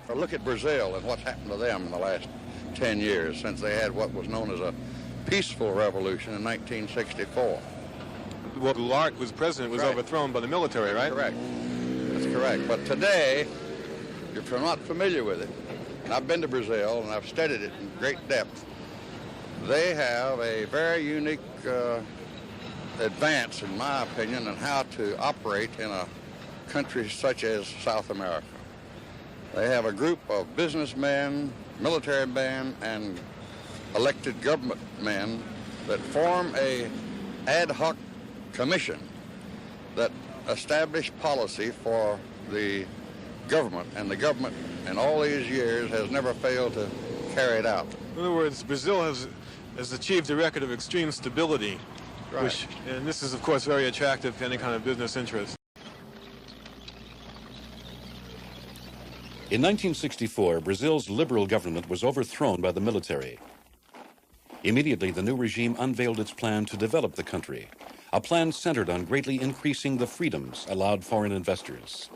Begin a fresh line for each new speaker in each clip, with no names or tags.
Or look at Brazil and what's happened to them in the last 10 years since they had what was known as a peaceful revolution in 1964.
Well, Goulart was president, was overthrown by the military, right?
Correct. That's correct. But today, if you're not familiar with it, and I've been to Brazil and I've studied it in great depth, they have a very unique advance, in my opinion, in how to operate in a country such as South America. They have a group of businessmen, military men, and elected government men that form a ad hoc commission that establish policy for the government, and the government in all these years has never failed to carry it out.
In other words, Brazil has achieved a record of extreme stability,
Right.
And this is, of course, very attractive to any kind of business interest.
In 1964, Brazil's liberal government was overthrown by the military. Immediately, the new regime unveiled its plan to develop the country, a plan centered on greatly increasing the freedoms allowed foreign investors.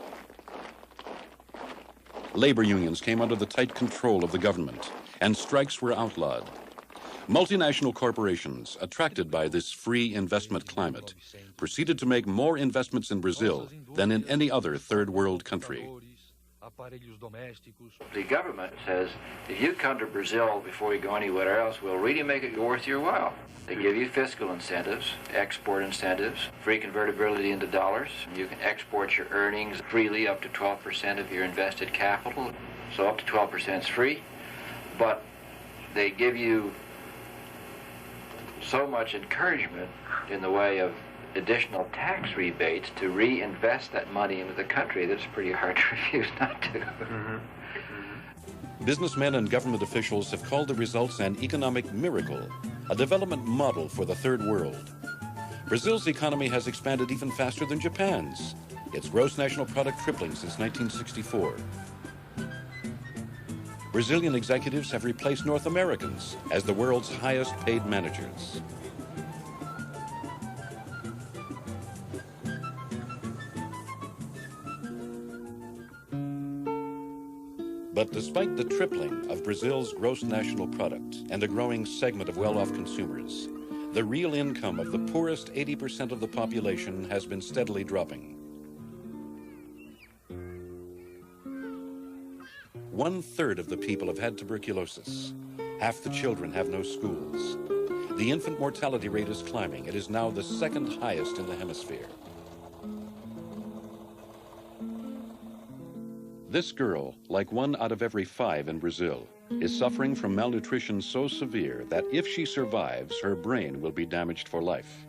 Labor unions came under the tight control of the government, and strikes were outlawed. Multinational corporations, attracted by this free investment climate, proceeded to make more investments in Brazil than in any other third world country.
The government says, if you come to Brazil before you go anywhere else, we'll really make it worth your while. They give you fiscal incentives, export incentives, free convertibility into dollars. You can export your earnings freely up to 12% of your invested capital. So up to 12% is free. But they give you so much encouragement in the way of additional tax rebates to reinvest that money into the country that it's pretty hard to refuse not to.
Businessmen and government officials have called the results an economic miracle, a development model for the third world. Brazil's economy has expanded even faster than Japan's, its gross national product tripling since 1964. Brazilian executives have replaced North Americans as the world's highest paid managers. But despite the tripling of Brazil's gross national product and a growing segment of well-off consumers, the real income of the poorest 80% of the population has been steadily dropping. 1/3 of the people have had tuberculosis. Half the children have no schools. The infant mortality rate is climbing. It is now the second highest in the hemisphere. This girl, like 1 out of every 5 in Brazil, is suffering from malnutrition so severe that if she survives, her brain will be damaged for life.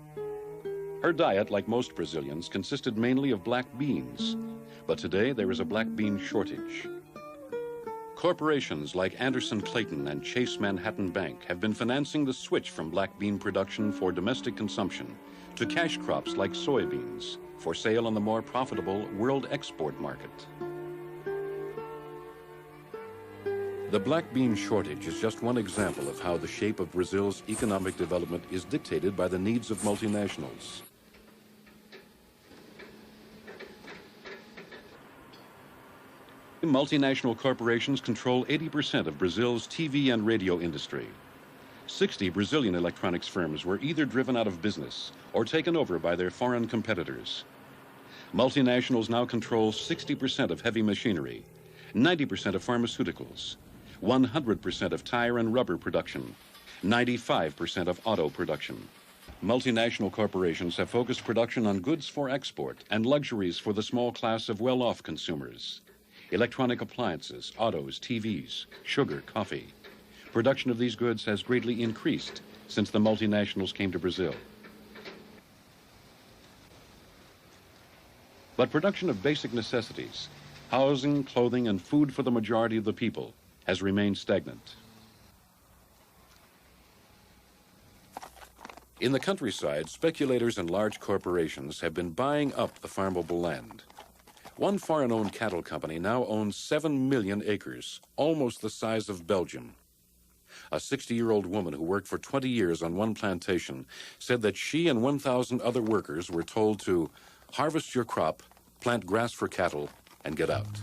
Her diet, like most Brazilians, consisted mainly of black beans, but today there is a black bean shortage. Corporations like Anderson Clayton and Chase Manhattan Bank have been financing the switch from black bean production for domestic consumption to cash crops like soybeans for sale on the more profitable world export market. The black bean shortage is just one example of how the shape of Brazil's economic development is dictated by the needs of multinationals. Multinational corporations control 80% of Brazil's TV and radio industry. 60 Brazilian electronics firms were either driven out of business or taken over by their foreign competitors. Multinationals now control 60% of heavy machinery, 90% of pharmaceuticals, 100% of tire and rubber production, 95% of auto production. Multinational corporations have focused production on goods for export and luxuries for the small class of well-off consumers. Electronic appliances, autos, TVs, sugar, coffee. Production of these goods has greatly increased since the multinationals came to Brazil. But production of basic necessities, housing, clothing, and food for the majority of the people has remained stagnant. In the countryside, speculators and large corporations have been buying up the farmable land. One foreign-owned cattle company now owns 7 million acres, almost the size of Belgium. A 60-year-old woman who worked for 20 years on one plantation said that she and 1,000 other workers were told to harvest your crop, plant grass for cattle, and get out.